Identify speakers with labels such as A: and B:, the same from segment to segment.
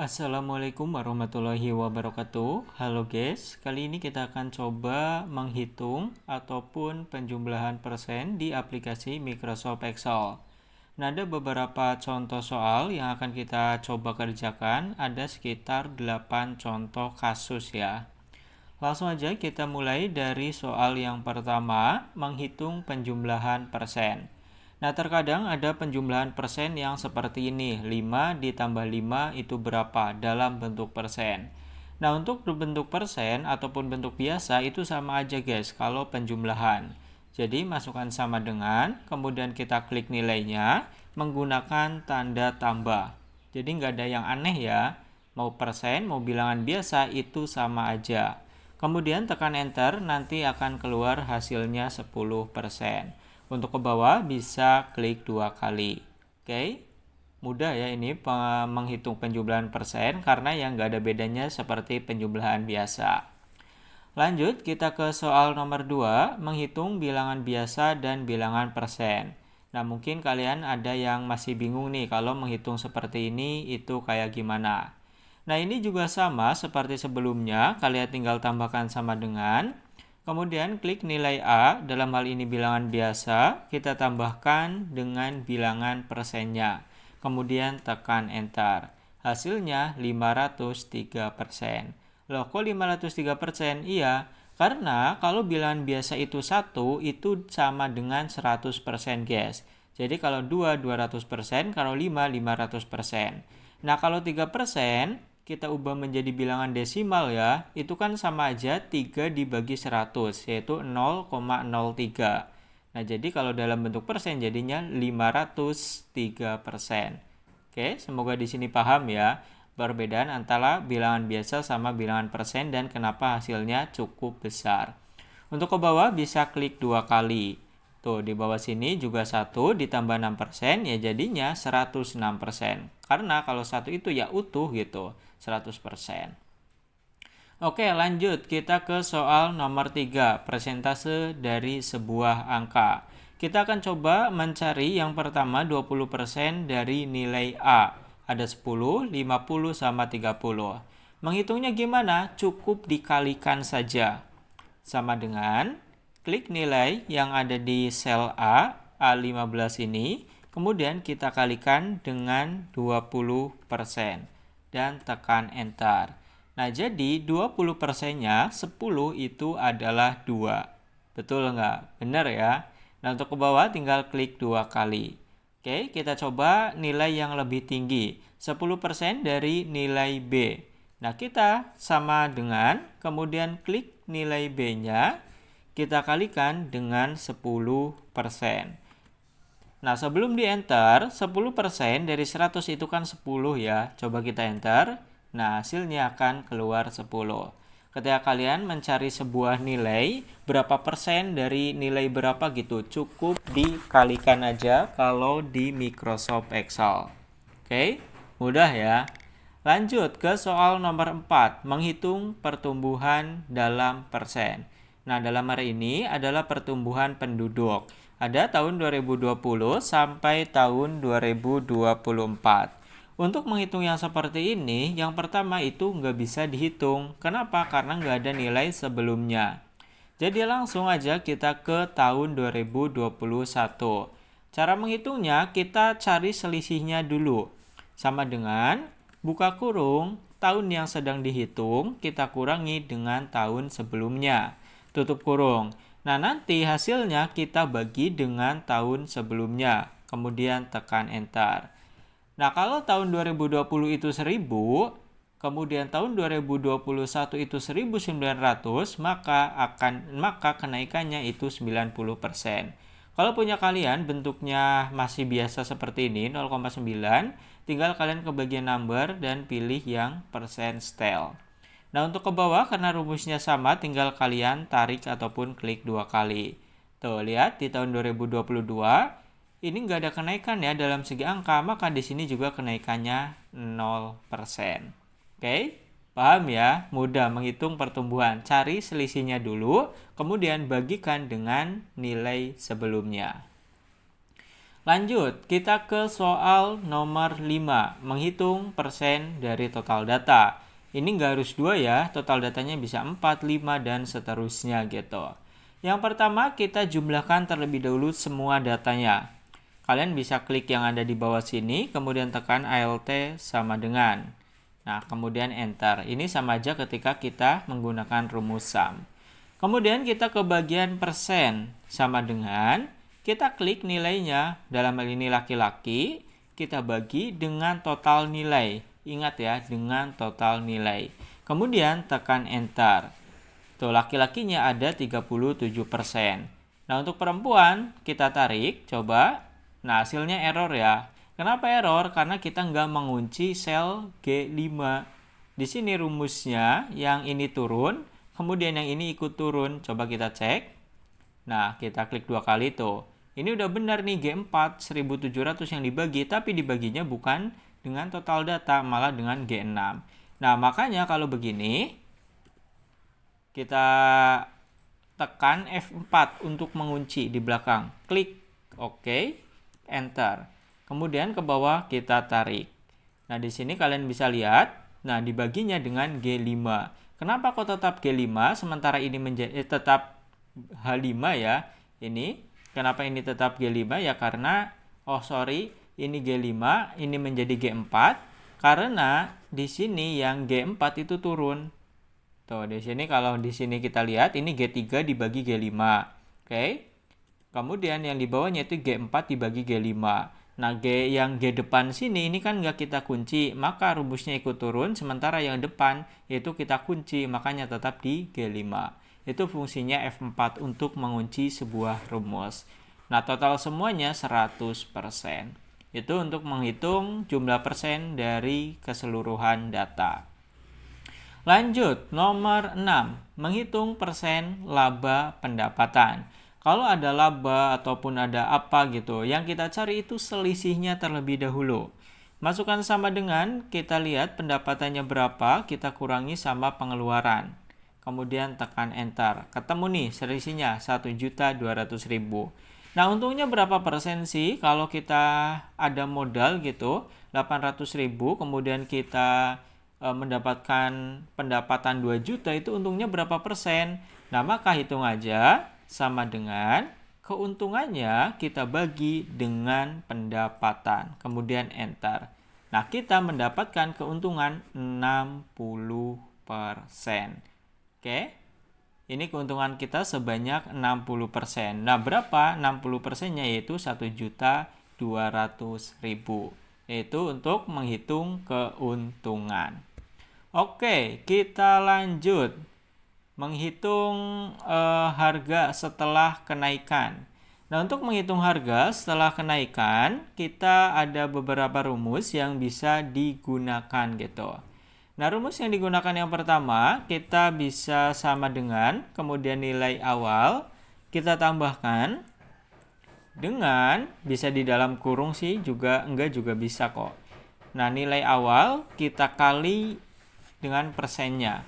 A: Assalamualaikum warahmatullahi wabarakatuh. Halo guys, kali ini kita akan coba menghitung ataupun penjumlahan persen di aplikasi Microsoft Excel. Nah, ada beberapa contoh soal yang akan kita coba kerjakan, ada sekitar 8 contoh kasus ya. Langsung aja kita mulai dari soal yang pertama, menghitung penjumlahan persen. Nah, terkadang ada penjumlahan persen yang seperti ini, 5 ditambah 5 itu berapa dalam bentuk persen. Nah, untuk bentuk persen ataupun bentuk biasa itu sama aja guys kalau penjumlahan. Jadi, masukkan sama dengan, kemudian kita klik nilainya menggunakan tanda tambah. Jadi, nggak ada yang aneh ya, mau persen, mau bilangan biasa itu sama aja. Kemudian tekan enter, nanti akan keluar hasilnya 10%. Untuk ke bawah bisa klik 2 kali. Oke, mudah ya ini menghitung penjumlahan persen karena yang nggak ada bedanya seperti penjumlahan biasa. Lanjut kita ke soal nomor 2, menghitung bilangan biasa dan bilangan persen. Nah, mungkin kalian ada yang masih bingung nih kalau menghitung seperti ini itu kayak gimana. Nah, ini juga sama seperti sebelumnya, kalian tinggal tambahkan sama dengan. Kemudian klik nilai A, dalam hal ini bilangan biasa, kita tambahkan dengan bilangan persennya. Kemudian tekan enter. Hasilnya 503%. Loh, kok 503%? Iya, karena kalau bilangan biasa itu 1, itu sama dengan 100% guys. Jadi kalau 2, 200%, kalau 5, 500%. Nah, kalau 3%, kita ubah menjadi bilangan desimal ya, itu kan sama aja 3 dibagi 100, yaitu 0,03. Nah, jadi kalau dalam bentuk persen jadinya 503%. Oke, semoga di sini paham ya perbedaan antara bilangan biasa sama bilangan persen dan kenapa hasilnya cukup besar. Untuk ke bawah bisa klik 2 kali. Tuh, di bawah sini juga 1 ditambah 6% ya jadinya 106%. Karena kalau 1 itu ya utuh gitu, 100%. Oke, lanjut kita ke soal nomor 3, persentase dari sebuah angka. Kita akan coba mencari yang pertama 20% dari nilai A. Ada 10, 50, sama 30. Menghitungnya gimana? Cukup dikalikan saja. Sama dengan klik nilai yang ada di sel A15 ini, kemudian kita kalikan dengan 20% dan tekan enter. Nah, jadi 20%-nya 10 itu adalah 2. Betul nggak? Benar ya? Nah, untuk ke bawah tinggal klik 2 kali. Oke, kita coba nilai yang lebih tinggi. 10% dari nilai B. Nah, kita sama dengan, kemudian klik nilai B-nya, kita kalikan dengan 10%. Nah, sebelum di enter, 10% dari 100 itu kan 10 ya. Coba kita enter. Nah, hasilnya akan keluar 10. Ketika kalian mencari sebuah nilai, berapa persen dari nilai berapa gitu, cukup dikalikan aja kalau di Microsoft Excel. Oke, mudah ya. Lanjut ke soal nomor 4, menghitung pertumbuhan dalam persen. Nah, dalam hari ini adalah pertumbuhan penduduk. Ada tahun 2020 sampai tahun 2024. Untuk menghitung yang seperti ini, yang pertama itu nggak bisa dihitung. Kenapa? Karena nggak ada nilai sebelumnya. Jadi langsung aja kita ke tahun 2021. Cara menghitungnya kita cari selisihnya dulu. Sama dengan buka kurung, tahun yang sedang dihitung kita kurangi dengan tahun sebelumnya. Tutup kurung. Nah, nanti hasilnya kita bagi dengan tahun sebelumnya. Kemudian tekan enter. Nah, kalau tahun 2020 itu 1000, kemudian tahun 2021 itu 1900, maka kenaikannya itu 90%. Kalau punya kalian bentuknya masih biasa seperti ini, 0,9, tinggal kalian ke bagian number dan pilih yang persen style. Nah, untuk ke bawah karena rumusnya sama, tinggal kalian tarik ataupun klik 2 kali. Tuh, lihat di tahun 2022 ini nggak ada kenaikan ya dalam segi angka, maka di sini juga kenaikannya 0%. Oke, paham ya? Mudah menghitung pertumbuhan. Cari selisihnya dulu, kemudian bagikan dengan nilai sebelumnya. Lanjut, kita ke soal nomor 5, menghitung persen dari total data. Ini nggak harus 2 ya, total datanya bisa 4, 5, dan seterusnya gitu. Yang pertama, kita jumlahkan terlebih dahulu semua datanya. Kalian bisa klik yang ada di bawah sini, kemudian tekan Alt sama dengan. Nah, kemudian Enter. Ini sama aja ketika kita menggunakan rumus sum. Kemudian kita ke bagian persen, sama dengan kita klik nilainya, dalam hal ini laki-laki, kita bagi dengan total nilai. Ingat ya, dengan total nilai. Kemudian tekan Enter. Tuh, laki-lakinya ada 37%. Nah, untuk perempuan, kita tarik, coba. Nah, hasilnya error ya. Kenapa error? Karena kita nggak mengunci sel G5. Di sini rumusnya, yang ini turun, kemudian yang ini ikut turun. Coba kita cek. Nah, kita klik 2 kali tuh. Ini udah benar nih G4, 1700 yang dibagi, tapi dibaginya bukan dengan total data, malah dengan G6. Nah, makanya kalau begini, kita tekan F4 untuk mengunci di belakang. Klik OK, Enter. Kemudian ke bawah kita tarik. Nah, di sini kalian bisa lihat, nah dibaginya dengan G5. Kenapa kok tetap G5 sementara ini tetap H5 ya? Ini kenapa ini tetap G5 ya? Karena ini G5, ini menjadi G4 karena di sini yang G4 itu turun. Tuh, di sini kalau di sini kita lihat ini G3 dibagi G5. Oke. Kemudian yang di bawahnya itu G4 dibagi G5. Nah, yang G depan sini ini kan nggak kita kunci, maka rumusnya ikut turun, sementara yang depan yaitu kita kunci, makanya tetap di G5. Itu fungsinya F4 untuk mengunci sebuah rumus. Nah, total semuanya 100%. Itu untuk menghitung jumlah persen dari keseluruhan data. Lanjut, nomor 6, menghitung persen laba pendapatan. Kalau ada laba ataupun ada apa gitu, yang kita cari itu selisihnya terlebih dahulu. Masukkan sama dengan, kita lihat pendapatannya berapa, kita kurangi sama pengeluaran. Kemudian tekan Enter. Ketemu nih selisihnya 1.200.000. Nah, untungnya berapa persen sih kalau kita ada modal gitu, 800.000, kemudian kita mendapatkan pendapatan 2 juta, itu untungnya berapa persen? Nah, maka hitung aja sama dengan keuntungannya kita bagi dengan pendapatan. Kemudian Enter. Nah, kita mendapatkan keuntungan 60%. Oke. Ini keuntungan kita sebanyak 60%. Nah, berapa? 60%-nya yaitu 1.200.000. Yaitu untuk menghitung keuntungan. Oke, kita lanjut. Menghitung harga setelah kenaikan. Nah, untuk menghitung harga setelah kenaikan, kita ada beberapa rumus yang bisa digunakan gitu. Nah, rumus yang digunakan yang pertama, kita bisa sama dengan, kemudian nilai awal, kita tambahkan dengan, bisa di dalam kurung sih, enggak juga bisa kok. Nah, nilai awal kita kali dengan persennya.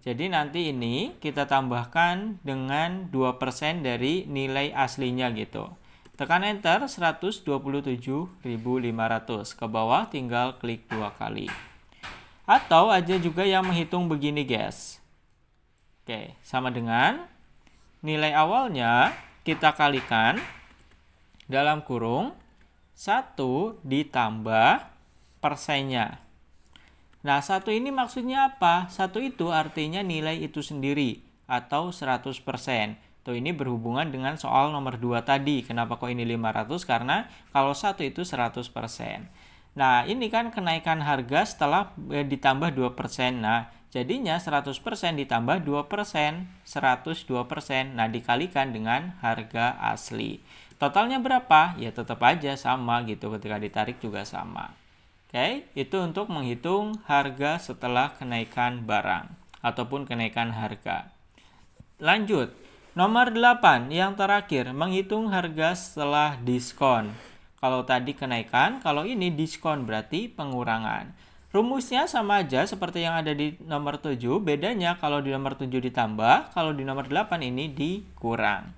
A: Jadi nanti ini kita tambahkan dengan 2% dari nilai aslinya gitu. Tekan Enter, 127.500. Ke bawah tinggal klik 2 kali. Atau aja juga yang menghitung begini guys. Oke, sama dengan nilai awalnya kita kalikan dalam kurung 1 ditambah persennya. Nah, 1 ini maksudnya apa? 1 itu artinya nilai itu sendiri atau 100%. Tuh, ini berhubungan dengan soal nomor 2 tadi. Kenapa kok ini 500? Karena kalau 1 itu 100%. Nah, ini kan kenaikan harga setelah ditambah 2%. Nah, jadinya 100% ditambah 2%, 102%. Nah, dikalikan dengan harga asli. Totalnya berapa? Ya tetap aja sama gitu, ketika ditarik juga sama. Oke, itu untuk menghitung harga setelah kenaikan barang ataupun kenaikan harga. Lanjut, nomor 8 yang terakhir, menghitung harga setelah diskon. Kalau tadi kenaikan, kalau ini diskon berarti pengurangan. Rumusnya sama aja seperti yang ada di nomor 7, bedanya kalau di nomor 7 ditambah, kalau di nomor 8 ini dikurang.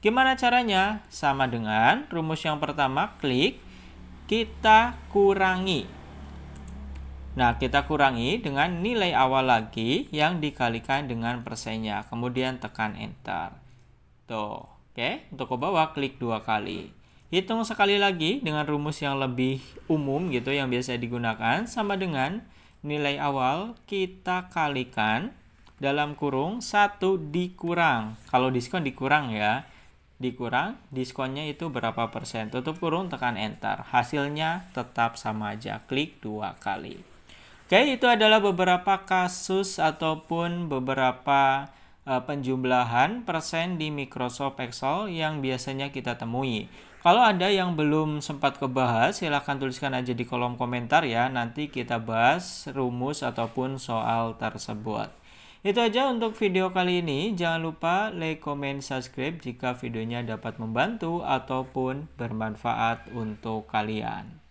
A: Gimana caranya? Sama dengan rumus yang pertama, klik, kita kurangi. Nah, kita kurangi dengan nilai awal lagi yang dikalikan dengan persennya. Kemudian tekan enter. Tuh, oke. Untuk ke bawah, klik 2 kali. Hitung sekali lagi dengan rumus yang lebih umum gitu, yang biasa digunakan. Sama dengan nilai awal kita kalikan dalam kurung 1 dikurang. Kalau diskon dikurang ya. Dikurang, diskonnya itu berapa persen. Tutup kurung, tekan enter. Hasilnya tetap sama aja. Klik 2 kali. Oke, itu adalah beberapa kasus ataupun beberapa penjumlahan persen di Microsoft Excel yang biasanya kita temui. Kalau ada yang belum sempat kebahas, silahkan tuliskan aja di kolom komentar ya. Nanti kita bahas rumus ataupun soal tersebut. Itu aja untuk video kali ini. Jangan lupa like, comment, subscribe jika videonya dapat membantu ataupun bermanfaat untuk kalian.